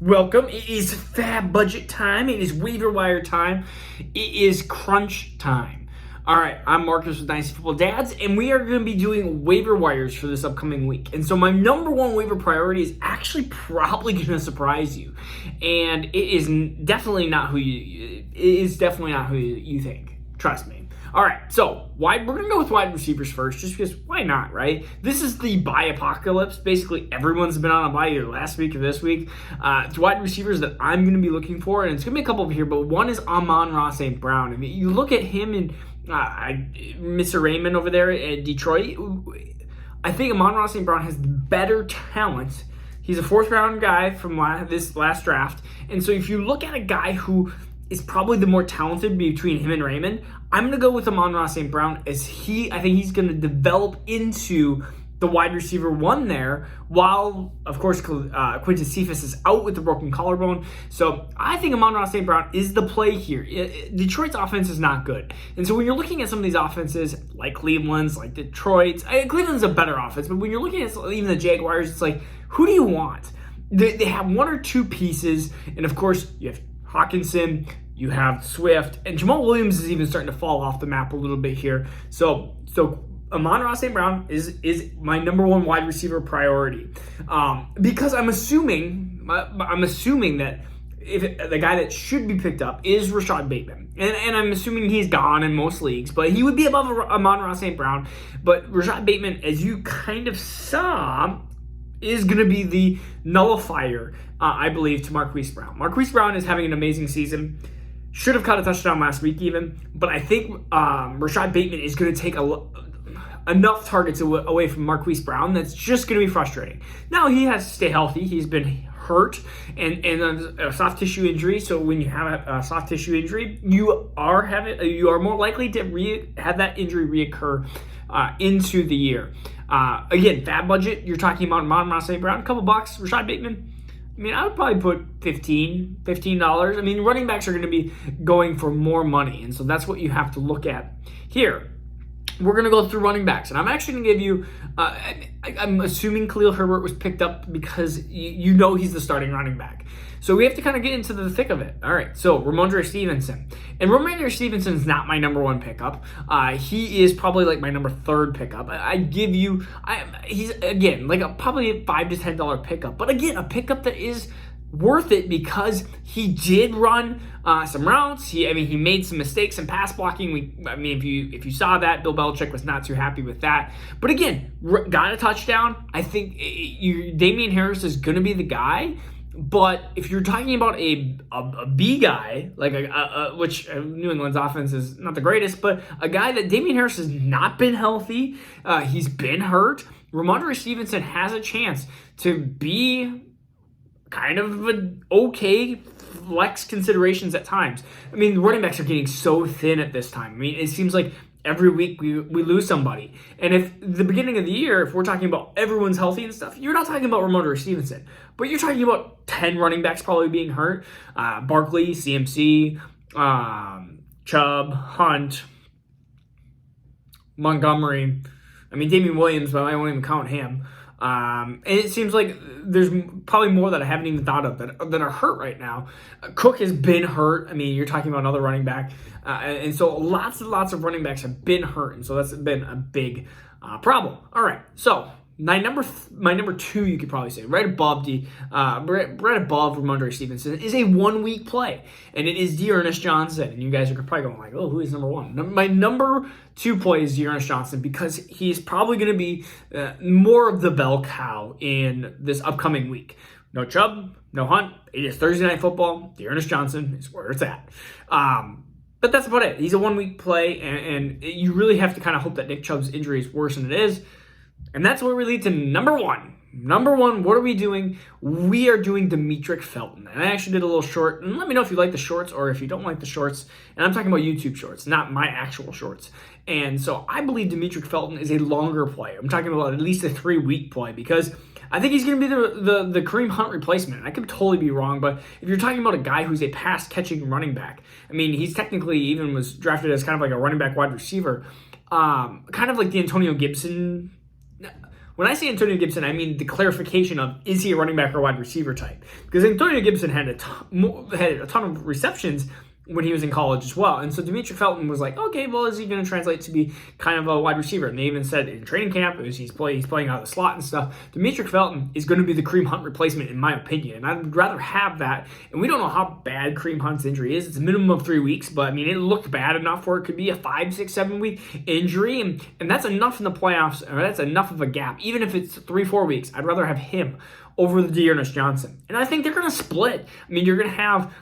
Welcome. It is fab budget time. It is waiver wire time. It is crunch time. All right, I'm Marcus with Dynasty Football Dads, and we are going to be doing waiver wires for this upcoming week. And so my number one waiver priority is actually probably going to surprise you, and it is definitely not who you think. Trust me. All right, so we're going to go with wide receivers first, just because why not, right? This is the bye apocalypse. Basically, everyone's been on a bye either last week or this week. It's wide receivers that I'm going to be looking for, and it's going to be a couple over here, but one is Amon-Ra St. Brown. I mean, you look at him and Mr. Raymond over there at Detroit. I think Amon-Ra St. Brown has better talent. He's a fourth-round guy from this last draft, and so if you look at a guy who is probably the more talented between him and Raymond, I'm going to go with Amon-Ra St. Brown as I think he's going to develop into the wide receiver one there, while, of course, Quinton Cephas is out with the broken collarbone. So I think Amon-Ra St. Brown is the play here. Detroit's offense is not good. And so when you're looking at some of these offenses, like Cleveland's, like Detroit's, Cleveland's a better offense, but when you're looking at even the Jaguars, it's like, who do you want? They have one or two pieces, and of course, you have Hawkinson, you have Swift, and Jamal Williams is even starting to fall off the map a little bit here. So Amon-Ra St. Brown is my number one wide receiver priority, because I'm assuming that if the guy that should be picked up is Rashad Bateman, and I'm assuming he's gone in most leagues, but he would be above Amon-Ra St. Brown. But Rashad Bateman, as you kind of saw, is going to be the nullifier, I believe, to Marquise Brown. Marquise Brown is having an amazing season. Should have caught a touchdown last week even, but I think Rashad Bateman is going to take enough targets away from Marquise Brown that's just going to be frustrating. Now, he has to stay healthy. He's been hurt and a soft tissue injury. So when you have a soft tissue injury, you are more likely to have that injury reoccur into the year. Again, fab budget, you're talking about Amon-Ra St. Brown, a couple bucks. Rashad Bateman, I mean, I would probably put $15. I mean, running backs are going to be going for more money, and so that's what you have to look at here. We're going to go through running backs, and I'm actually going to give you, I'm assuming Khalil Herbert was picked up because you know he's the starting running back. So we have to kind of get into the thick of it. All right, so Ramondre Stevenson. And Ramondre Stevenson's not my number one pickup. He is probably like my number third pickup. He's, again, like probably a $5 to $10 pickup. But again, a pickup that is worth it because he did run some routes. He made some mistakes in pass blocking. If you saw that, Bill Belichick was not too happy with that. But again, got a touchdown. I think Damian Harris is going to be the guy. But if you're talking about a B guy, like which New England's offense is not the greatest, but a guy that Damian Harris has not been healthy, he's been hurt. Ramondre Stevenson has a chance to be kind of an okay flex considerations at times. I mean, the running backs are getting so thin at this time. I mean, it seems like every week we lose somebody. And if the beginning of the year, if we're talking about everyone's healthy and stuff, you're not talking about Ramondre Stevenson, but you're talking about 10 running backs probably being hurt. Barkley, CMC, Chubb, Hunt, Montgomery. I mean, Damian Williams, but I won't even count him. And it seems like there's probably more that I haven't even thought of that are hurt right now. Cook has been hurt. I mean, you're talking about another running back. And so lots and lots of running backs have been hurt. And so that's been a big problem. All right. So my number two, you could probably say, right above Ramondre Stevenson, is a 1 week play. And it is D'Ernest Johnson. And you guys are probably going like, oh, who is number one? My number two play is D'Ernest Johnson because he's probably going to be more of the bell cow in this upcoming week. No Chubb, no Hunt. It is Thursday Night Football. D'Ernest Johnson is where it's at. But that's about it. He's a 1 week play, and you really have to kind of hope that Nick Chubb's injury is worse than it is. And that's where we lead to number one. Number one, what are we doing? We are doing Dimetric Felton. And I actually did a little short. And let me know if you like the shorts or if you don't like the shorts. And I'm talking about YouTube shorts, not my actual shorts. And so I believe Dimetric Felton is a longer play. I'm talking about at least a 3 week play because I think he's going to be the Kareem Hunt replacement. I could totally be wrong, but if you're talking about a guy who's a pass-catching running back, I mean, he's technically even was drafted as kind of like a running back wide receiver, kind of like the Antonio Gibson when I say Antonio Gibson, I mean the clarification of, is he a running back or wide receiver type? Because Antonio Gibson had a ton of receptions when he was in college as well. And so Dimetric Felton was like, okay, well, is he going to translate to be kind of a wide receiver? And they even said in training camp, he's playing out of the slot and stuff. Dimetric Felton is going to be the Kareem Hunt replacement, in my opinion. And I'd rather have that. And we don't know how bad Kareem Hunt's injury is. It's a minimum of 3 weeks, but I mean, it looked bad enough where it could be a 5, 6, 7 week injury. And that's enough in the playoffs, or that's enough of a gap. Even if it's 3, 4 weeks, I'd rather have him over the Dearness Johnson. And I think they're going to split. I mean, you're going to have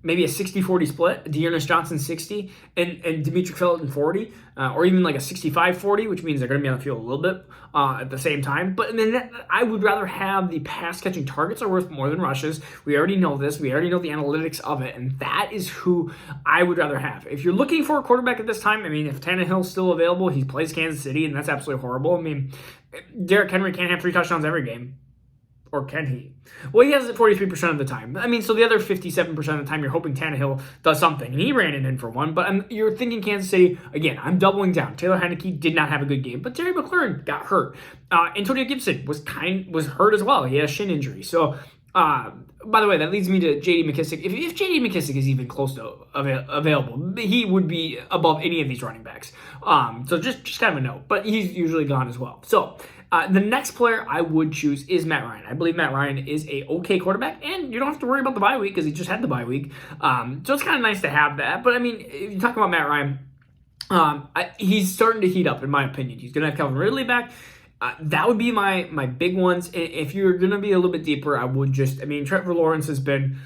maybe a 60-40 split, Dearness Johnson 60 and Dimetric Felton 40, or even like a 65-40, which means they're going to be on the field a little bit at the same time. But then I would rather have the pass-catching targets are worth more than rushes. We already know this. We already know the analytics of it, and that is who I would rather have. If you're looking for a quarterback at this time, I mean, if Tannehill's still available, he plays Kansas City, and that's absolutely horrible. I mean, Derrick Henry can't have 3 touchdowns every game. Or can he? Well, he has it 43% of the time. I mean, so the other 57% of the time, you're hoping Tannehill does something. And he ran it in for one. But you're thinking Kansas City, again, I'm doubling down. Taylor Heineke did not have a good game. But Terry McLaurin got hurt. Antonio Gibson was hurt as well. He had a shin injury. So, by the way, that leads me to J.D. McKissick. If J.D. McKissick is even close to available, he would be above any of these running backs. So just kind of a note. But he's usually gone as well. So, the next player I would choose is Matt Ryan. I believe Matt Ryan is a okay quarterback, and you don't have to worry about the bye week because he just had the bye week. So it's kind of nice to have that. But I mean, if you talk about Matt Ryan, he's starting to heat up, in my opinion. He's going to have Calvin Ridley back. That would be my big ones. If you're going to be a little bit deeper, I would Trevor Lawrence has been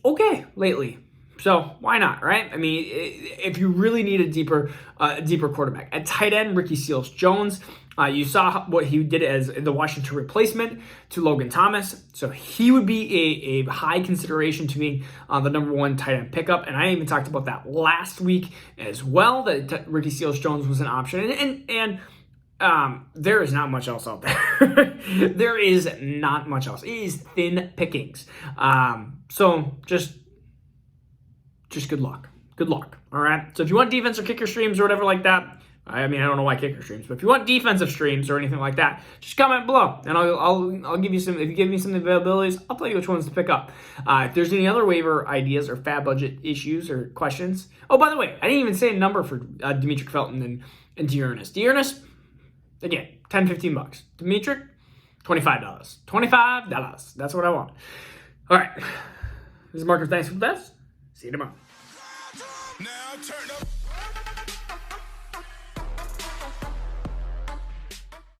okay lately. So why not, right? I mean, if you really need a deeper quarterback. At tight end, Ricky Seals-Jones. You saw what he did as the Washington replacement to Logan Thomas. So he would be a high consideration to being the number 1 tight end pickup. And I even talked about that last week as well, that Ricky Seals-Jones was an option. And there is not much else out there. There is not much else. It is thin pickings. So just good luck. Good luck. All right. So if you want defense or kicker streams or whatever like that, I mean, I don't know why kicker streams, but if you want defensive streams or anything like that, just comment below, and I'll give you some. If you give me some availabilities, I'll tell you which ones to pick up. If there's any other waiver ideas or fab budget issues or questions. Oh, by the way, I didn't even say a number for Dimetric Felton and Dearness. Dearness, again, $10-15. Dimetric, $25. $25. That's what I want. All right. This is Marcus. Thanks for the best. See you tomorrow. Now turn up.